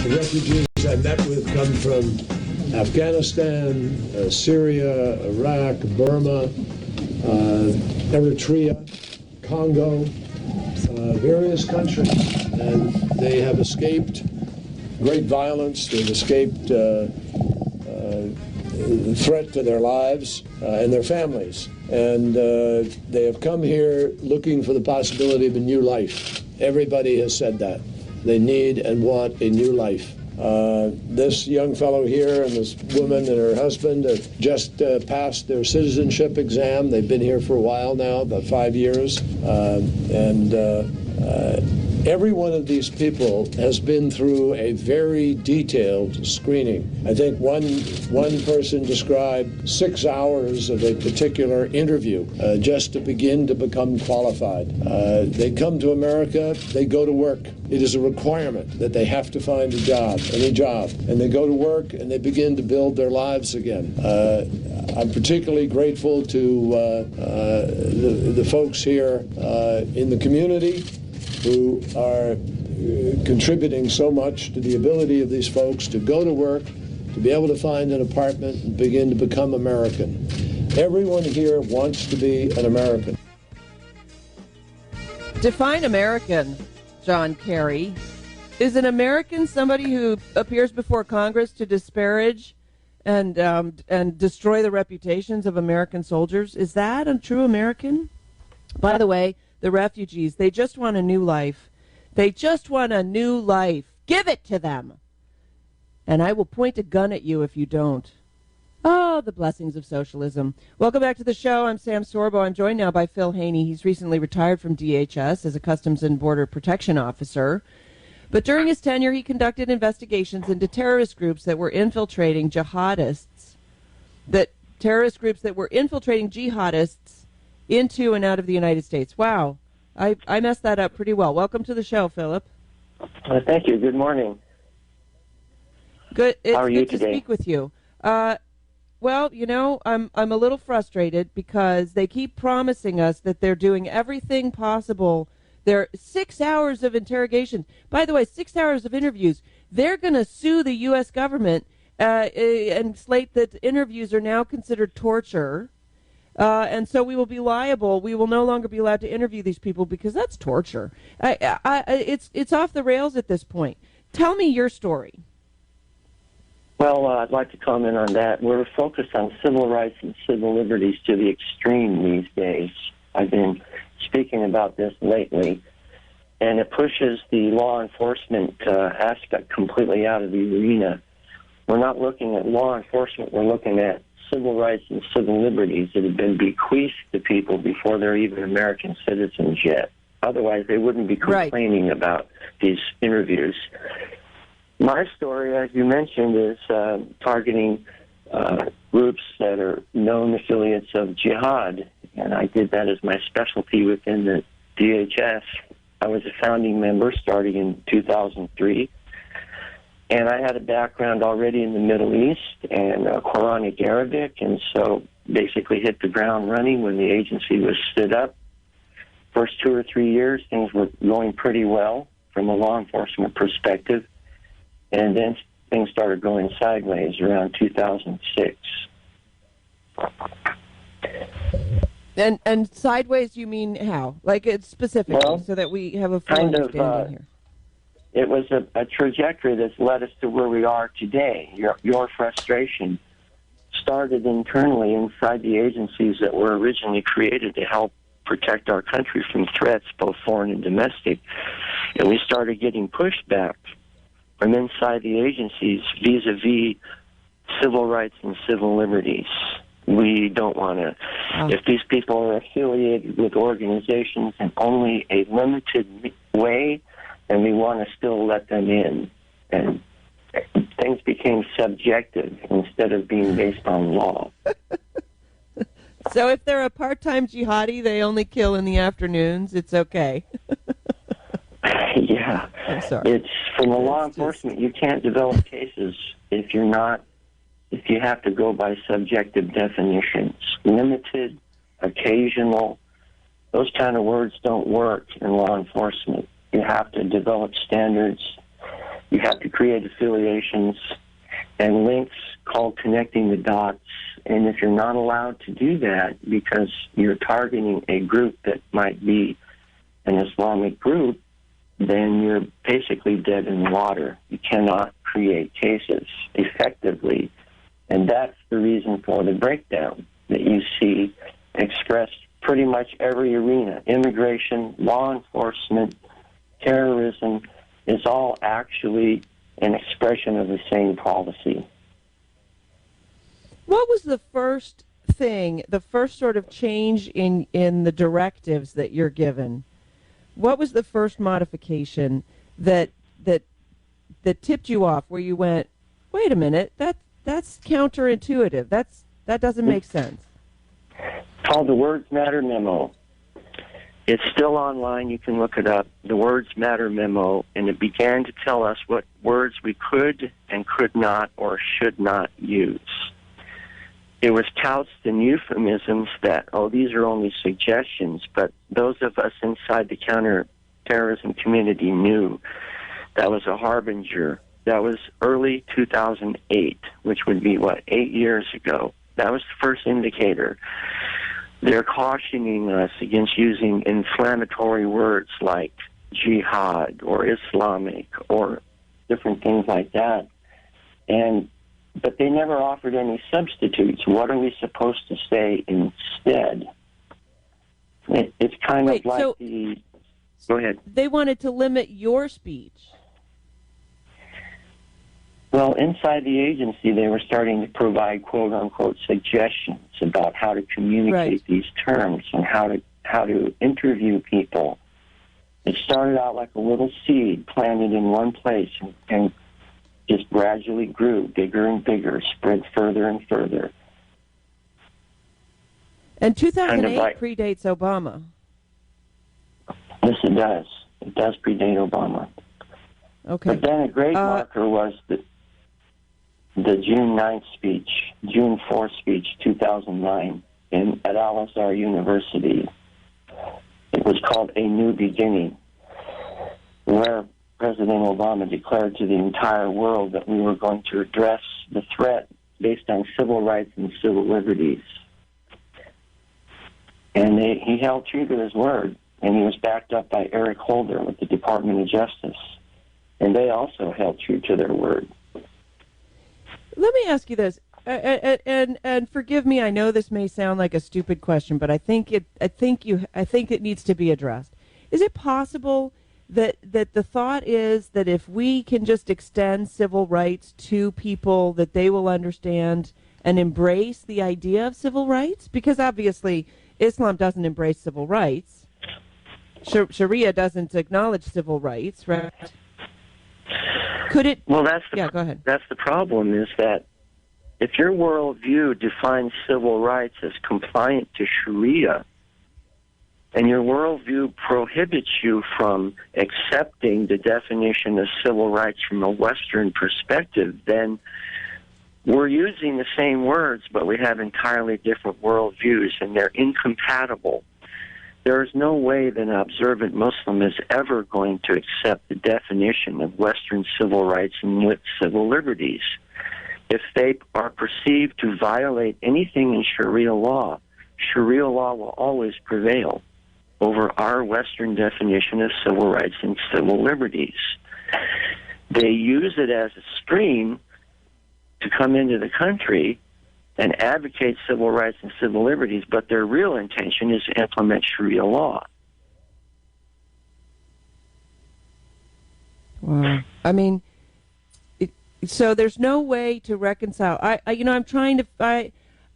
The refugees I met with come from Afghanistan, Syria, Iraq, Burma, Eritrea, Congo, various countries. And they have escaped great violence. They've escaped threat to their lives and their families. And they have come here looking for the possibility of a new life. Everybody has said that. They need and want a new life. This young fellow here and this woman and her husband have just passed their citizenship exam. They've been here for a while now, about 5 years. Every one of these people has been through a very detailed screening. I think one person described 6 hours of a particular interview just to begin to become qualified. They come to America, they go to work. It is a requirement that they have to find a job, any job. And they go to work and they begin to build their lives again. I'm particularly grateful to the folks here in the community who are contributing so much to the ability of these folks to go to work, to be able to find an apartment and begin to become American. Everyone here wants to be an American. Define American, John Kerry. Is an American somebody who appears before Congress to disparage and destroy the reputations of American soldiers? Is that a true American? By the way, the refugees, they just want a new life. They just want a new life. Give it to them. And I will point a gun at you if you don't. Oh, the blessings of socialism. Welcome back to the show. I'm Sam Sorbo. I'm joined now by Phil Haney. He's recently retired from DHS as a Customs and Border Protection Officer. But during his tenure, he conducted investigations into terrorist groups that were infiltrating jihadists, into and out of the United States. Wow. I messed that up pretty well. Welcome to the show, Philip. Thank you. Good morning. Good. It's How are you good today? To speak with you. Well, you know, I'm a little frustrated because they keep promising us that they're doing everything possible. There 6 hours of interrogation. By the way, 6 hours of interviews. They're going to sue the U.S. government and slate that interviews are now considered torture. And so we will be liable. We will no longer be allowed to interview these people because that's torture. It's off the rails at this point. Tell me your story. Well, I'd like to comment on that. We're focused on civil rights and civil liberties to the extreme these days. I've been speaking about this lately, and it pushes the law enforcement aspect completely out of the arena. We're not looking at law enforcement. We're looking at civil rights and civil liberties that have been bequeathed to people before they're even American citizens yet. Otherwise, they wouldn't be complaining about these interviews. My story, as you mentioned, is targeting groups that are known affiliates of jihad, and I did that as my specialty within the DHS. I was a founding member starting in 2003. And I had a background already in the Middle East and Quranic Arabic, and so basically hit the ground running when the agency was stood up. First 2 or 3 years, things were going pretty well from a law enforcement perspective, and then things started going sideways around 2006. And sideways, you mean how? Like it's specifically, well, so that we have a full understanding here. It was a trajectory that's led us to where we are today. Your frustration started internally inside the agencies that were originally created to help protect our country from threats, both foreign and domestic. And we started getting pushback from inside the agencies vis-a-vis civil rights and civil liberties. We don't want to, if these people are affiliated with organizations in only a limited way, and we want to still let them in. And things became subjective instead of being based on law. So if they're a part-time jihadi, they only kill in the afternoons, it's okay. Yeah. I'm sorry. It's from a law enforcement, you can't develop cases if you have to go by subjective definitions. Limited, occasional, those kind of words don't work in law enforcement. You have to develop standards You have to create affiliations and links called connecting the dots. And if you're not allowed to do that because you're targeting a group that might be an Islamic group, then you're basically dead in the water. You cannot create cases effectively. And that's the reason for the breakdown that you see expressed pretty much every arena. Immigration, law enforcement, terrorism is all actually an expression of the same policy. What was the first thing, the first sort of change in the directives that you're given? What was the first modification that tipped you off, where you went, wait a minute, that's counterintuitive. That doesn't make sense. Called the Words Matter Memo. It's still online. You can look it up. The Words Matter Memo, and it began to tell us what words we could and could not or should not use. It was couched in euphemisms that, these are only suggestions, but those of us inside the counter-terrorism community knew that was a harbinger. That was early 2008, which would be, 8 years ago. That was the first indicator. They're cautioning us against using inflammatory words like jihad or Islamic or different things like that. But they never offered any substitutes. What are we supposed to say instead? It's kind of like Go ahead. They wanted to limit your speech. Well, inside the agency, they were starting to provide quote-unquote suggestions about how to communicate these terms and how to interview people. It started out like a little seed planted in one place and just gradually grew bigger and bigger, spread further and further. And 2008 predates Obama. Yes, it does. It does predate Obama. Okay. But then a great marker was the June 9th speech, June 4th speech, 2009, at Al-Azhar University. It was called A New Beginning, where President Obama declared to the entire world that we were going to address the threat based on civil rights and civil liberties. And he held true to his word, and he was backed up by Eric Holder with the Department of Justice. And they also held true to their word. Let me ask you this, and forgive me. I know this may sound like a stupid question, but I think it needs to be addressed. Is it possible that the thought is that if we can just extend civil rights to people, that they will understand and embrace the idea of civil rights? Because obviously Islam doesn't embrace civil rights. Sharia doesn't acknowledge civil rights, right? Could it? Well, go ahead. That's the problem, is that if your worldview defines civil rights as compliant to Sharia, and your worldview prohibits you from accepting the definition of civil rights from a Western perspective, then we're using the same words, but we have entirely different worldviews, and they're incompatible. There is no way that an observant Muslim is ever going to accept the definition of Western civil rights and civil liberties. If they are perceived to violate anything in Sharia law will always prevail over our Western definition of civil rights and civil liberties. They use it as a screen to come into the country and advocate civil rights and civil liberties, but their real intention is to implement Sharia law. Wow. I mean, so there's no way to reconcile. I'm trying to.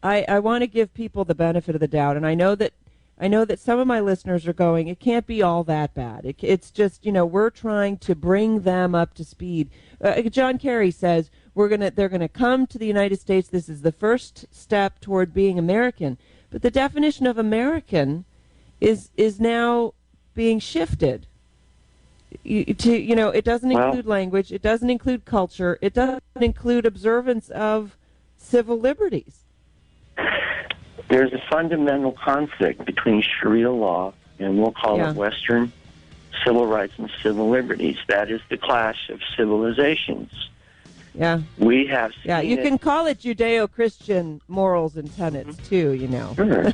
I want to give people the benefit of the doubt, and I know that some of my listeners are going, it can't be all that bad. It's just, we're trying to bring them up to speed. John Kerry says they're gonna come to the United States. This is the first step toward being American. But the definition of American is now being shifted. It doesn't include language. It doesn't include culture. It doesn't include observance of civil liberties. There's a fundamental conflict between Sharia law and we'll call it Western civil rights and civil liberties. That is the clash of civilizations. Yeah. We have seen you can call it Judeo-Christian morals and tenets too, you know. Sure.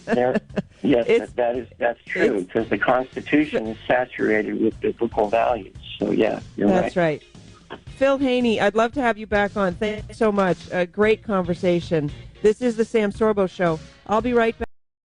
That's true, because the Constitution is saturated with biblical values. So, yeah, you're right. That's right. Phil Haney, I'd love to have you back on. Thanks so much. A great conversation. This is the Sam Sorbo Show. I'll be right back.